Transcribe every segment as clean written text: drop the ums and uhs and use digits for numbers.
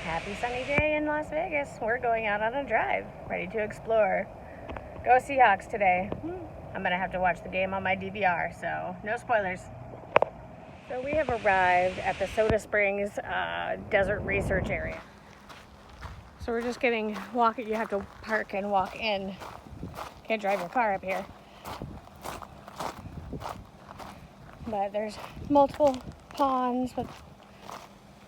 Happy sunny day in Las Vegas. We're going out on a drive, ready to explore. Go Seahawks today. I'm gonna have to watch the game on my DVR, so no spoilers. So we have arrived at the Soda Springs Desert Research Area. So we're just getting you have to park and walk in. Can't drive your car up here. But there's multiple ponds with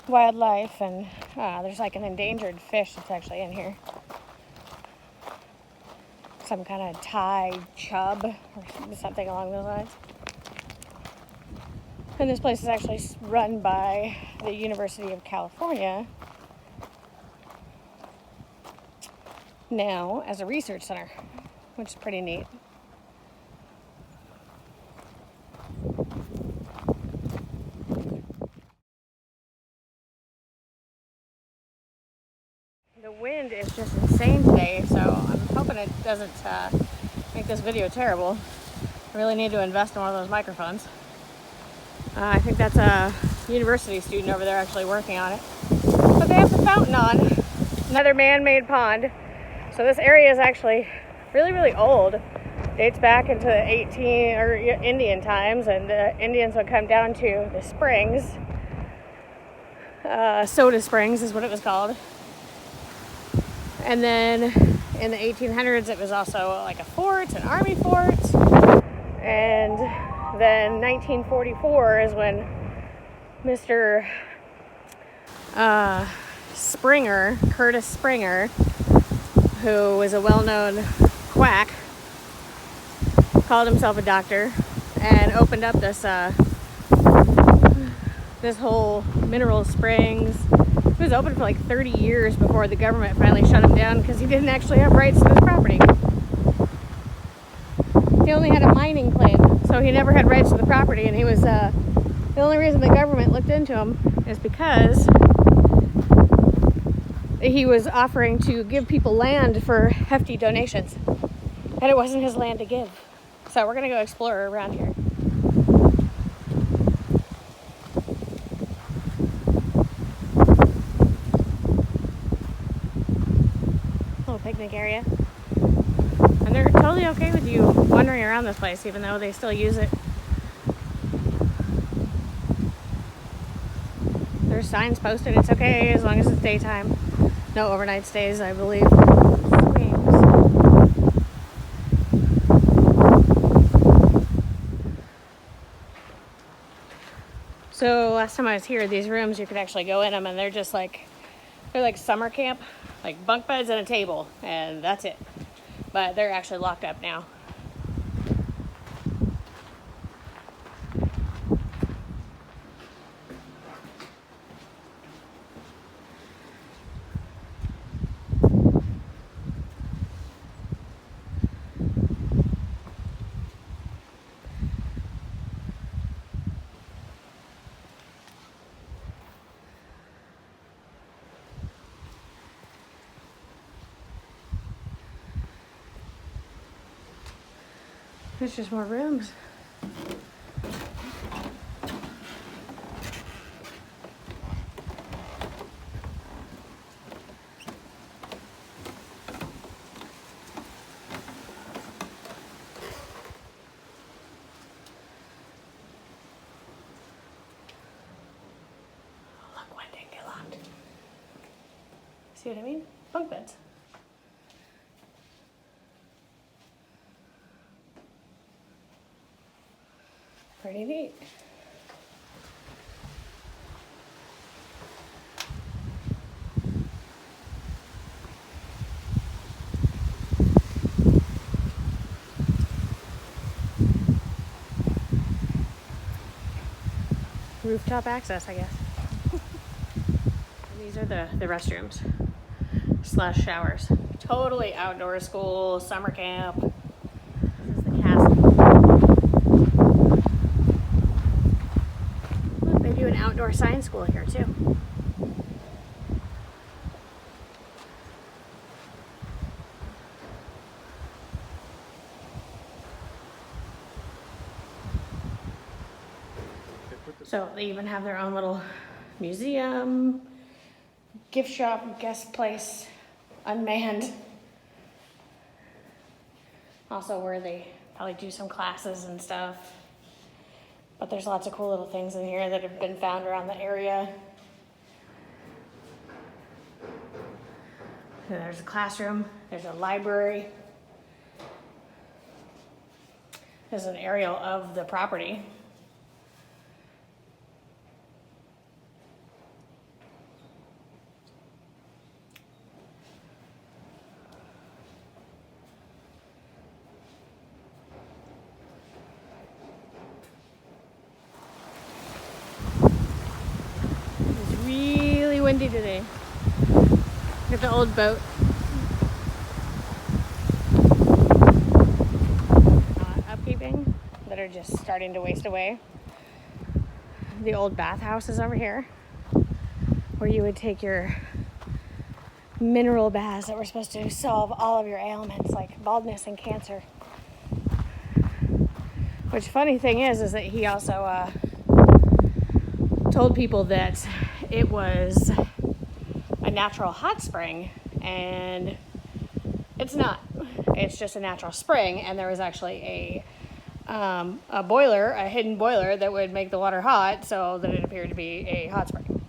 wildlife, and there's like an endangered fish that's actually in here. Some kind of Thai chub or something along those lines. And this place is actually run by the University of California now as a research center, which is pretty neat. The wind is just insane today, so I'm hoping it doesn't make this video terrible. I really need to invest in one of those microphones. I think that's a university student over there actually working on it. But they have the fountain on. Another man-made pond. So this area is actually really, really old. Dates back into Indian times, and the Indians would come down to the springs. Soda Springs is what it was called. And then in the 1800s, it was also like a fort, an army fort. And then 1944 is when Mr. Springer, Curtis Springer, who was a well-known quack, called himself a doctor and opened up this whole mineral springs. It was open for like 30 years before the government finally shut him down because he didn't actually have rights to his property. He only had a mining claim, so he never had rights to the property, and he was the only reason the government looked into him is because he was offering to give people land for hefty donations, and it wasn't his land to give. So we're gonna go explore around here. Picnic area, and they're totally okay with you wandering around this place even though they still use it. There's signs posted, it's okay as long as it's daytime. No overnight stays, I believe. So last time I was here, these rooms, you could actually go in them, and they're like summer camp, like bunk beds and a table, and that's it. But they're actually locked up now. There's just more rooms. Look, one didn't get locked. See what I mean? Bunk beds. Pretty neat. Rooftop access, I guess. And these are the restrooms / showers. Totally outdoor school, summer camp. This is the castle. Look, they do an outdoor science school here too. So they even have their own little museum, gift shop, guest place, unmanned. Also where they probably do some classes and stuff. But there's lots of cool little things in here that have been found around the area. There's a classroom, there's a library. There's an aerial of the property. It's really windy today. Look at the old boat. Upkeeping that are just starting to waste away. The old bathhouse is over here, where you would take your mineral baths that were supposed to solve all of your ailments like baldness and cancer. Which funny thing is that he also told people that it was a natural hot spring, and it's not. It's just a natural spring, and there was actually a boiler, a hidden boiler that would make the water hot, so that it appeared to be a hot spring.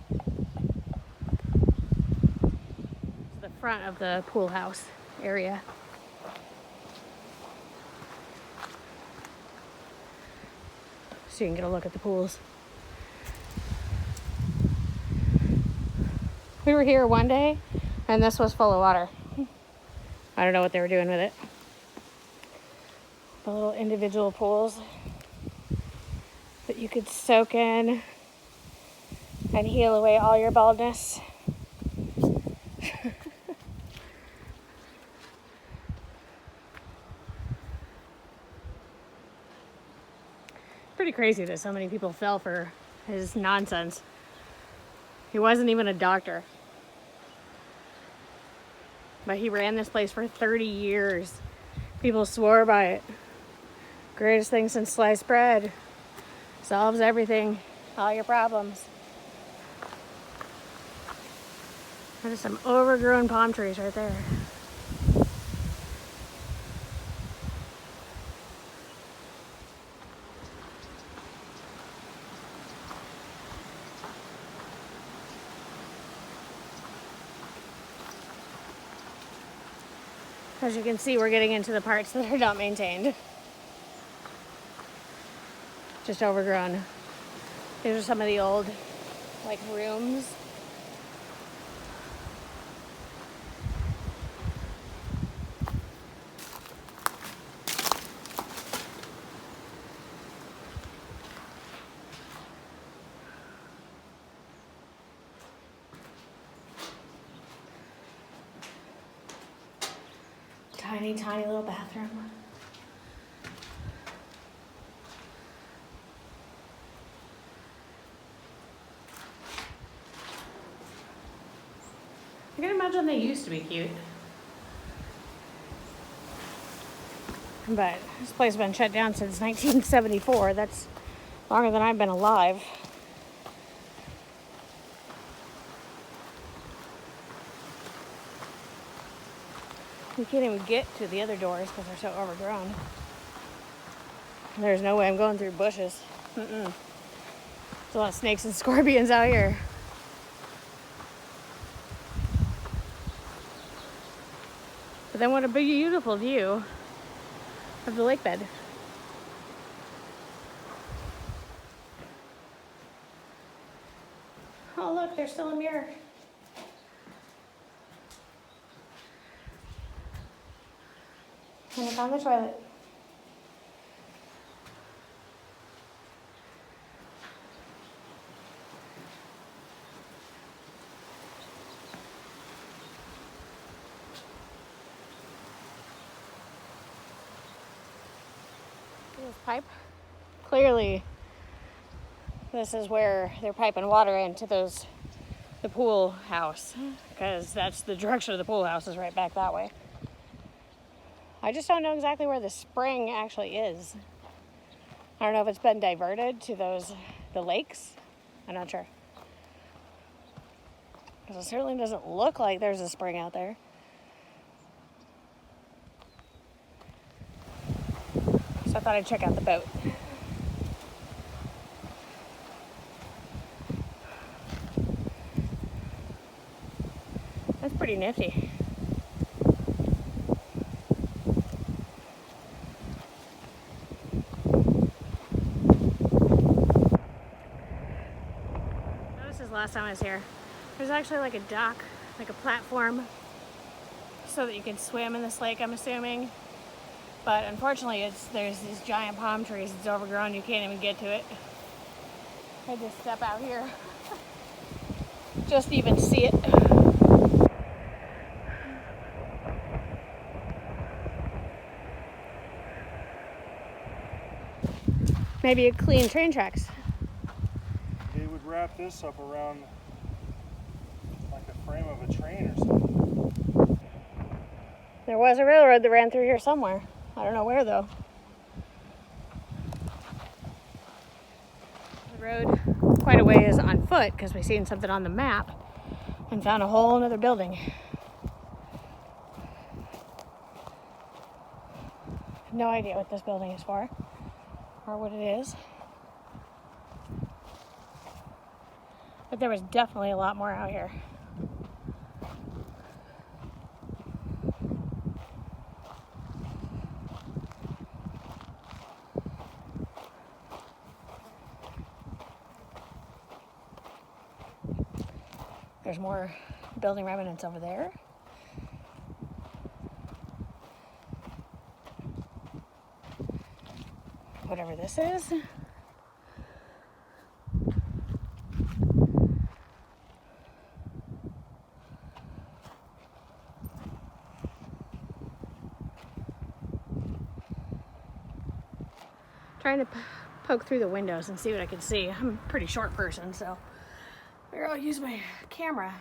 It's the front of the pool house area. So you can get a look at the pools. We were here one day, and this was full of water. I don't know what they were doing with it. The little individual pools that you could soak in and heal away all your baldness. Pretty crazy that so many people fell for his nonsense. He wasn't even a doctor. But he ran this place for 30 years. People swore by it. Greatest thing since sliced bread. Solves everything. All your problems. There's some overgrown palm trees right there. As you can see, we're getting into the parts that are not maintained. Just overgrown. These are some of the old, rooms. Tiny, tiny little bathroom. I can imagine they used to be cute. But this place has been shut down since 1974. That's longer than I've been alive. You can't even get to the other doors because they're so overgrown. There's no way I'm going through bushes. There's a lot of snakes and scorpions out here. But then what a beautiful view of the lake bed. Oh look, there's still a mirror. And it's on the toilet. This pipe. Clearly, this is where they're piping water into the pool house, because that's the direction of the pool house is right back that way. I just don't know exactly where the spring actually is. I don't know if it's been diverted to the lakes. I'm not sure. Because it certainly doesn't look like there's a spring out there. So I thought I'd check out the boat. That's pretty nifty. Last time I was here, there's actually like a dock, like a platform, so that you can swim in this lake, I'm assuming. But unfortunately, there's these giant palm trees. It's overgrown. You can't even get to it. I had to step out here just to even see it. Maybe a clean train tracks. They would wrap this up around like the frame of a train or something. There was a railroad that ran through here somewhere. I don't know where though. The road quite a ways on foot because we seen something on the map and found a whole another building. No idea what this building is for or what it is. But there was definitely a lot more out here. There's more building remnants over there. Whatever this is. Trying to poke through the windows and see what I can see. I'm a pretty short person, so maybe I'll use my camera.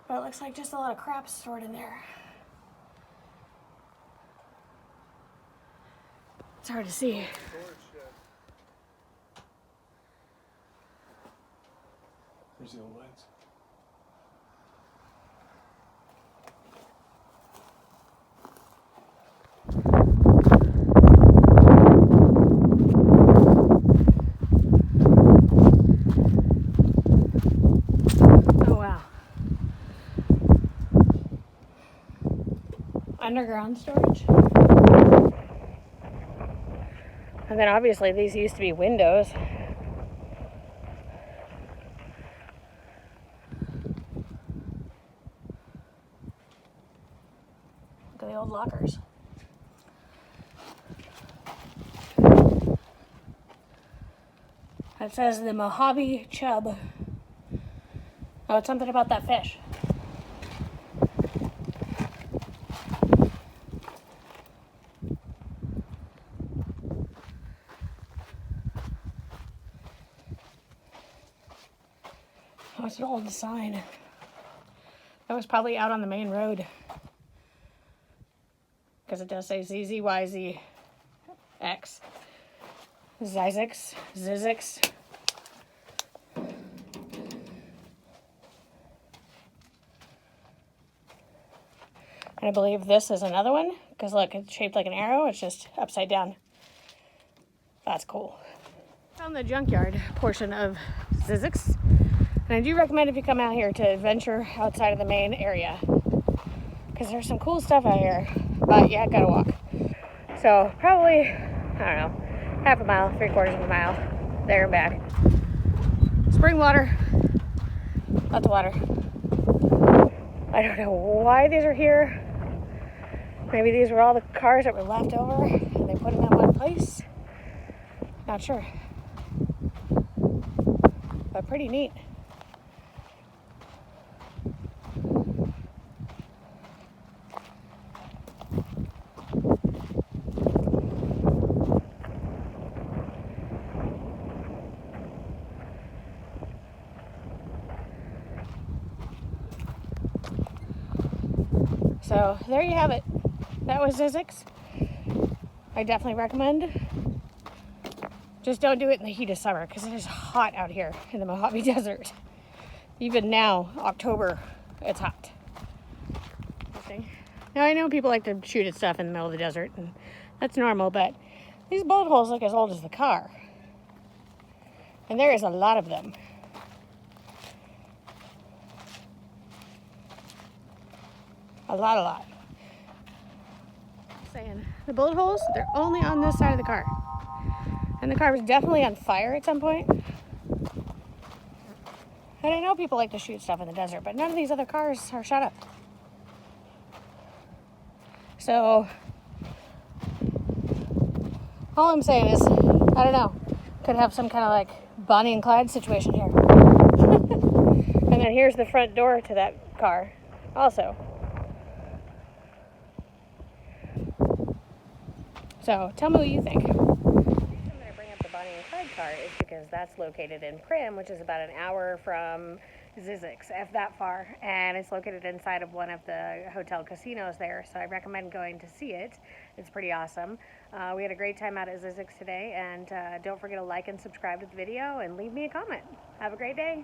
But it looks like just a lot of crap stored in there. It's hard to see. There's the old lights. Underground storage. And then obviously these used to be windows. Look at the old lockers. It says the Mojave Chub. Oh, it's something about that fish. Oh, it's an old sign. That was probably out on the main road. Because it does say Zzyzx. Zzyzx. And I believe this is another one. Because look, it's shaped like an arrow. It's just upside down. That's cool. Found the junkyard portion of Zzyzx. And I do recommend if you come out here to venture outside of the main area. Because there's some cool stuff out here. But yeah, gotta walk. So probably, I don't know, half a mile, 3/4 of a mile, there and back. Spring water. Lots of water. I don't know why these are here. Maybe these were all the cars that were left over and they put them in one place. Not sure. But pretty neat. So there you have it. That was Zzyzx. I definitely recommend. Just don't do it in the heat of summer because it is hot out here in the Mojave Desert. Even now, October, it's hot. Interesting. Now I know people like to shoot at stuff in the middle of the desert, and that's normal, but these bullet holes look as old as the car. And there is a lot of them. A lot. Saying the bullet holes, they're only on this side of the car. And the car was definitely on fire at some point. And I know people like to shoot stuff in the desert, but none of these other cars are shut up. So, all I'm saying is, I don't know, could have some kind of like Bonnie and Clyde situation here. And then here's the front door to that car also. So, tell me what you think. The reason that I bring up the Bonnie and Clyde car is because that's located in Primm, which is about an hour from Zzyzx, if that far, and it's located inside of one of the hotel casinos there, so I recommend going to see it. It's pretty awesome. We had a great time out at Zzyzx today, and don't forget to like and subscribe to the video and leave me a comment. Have a great day.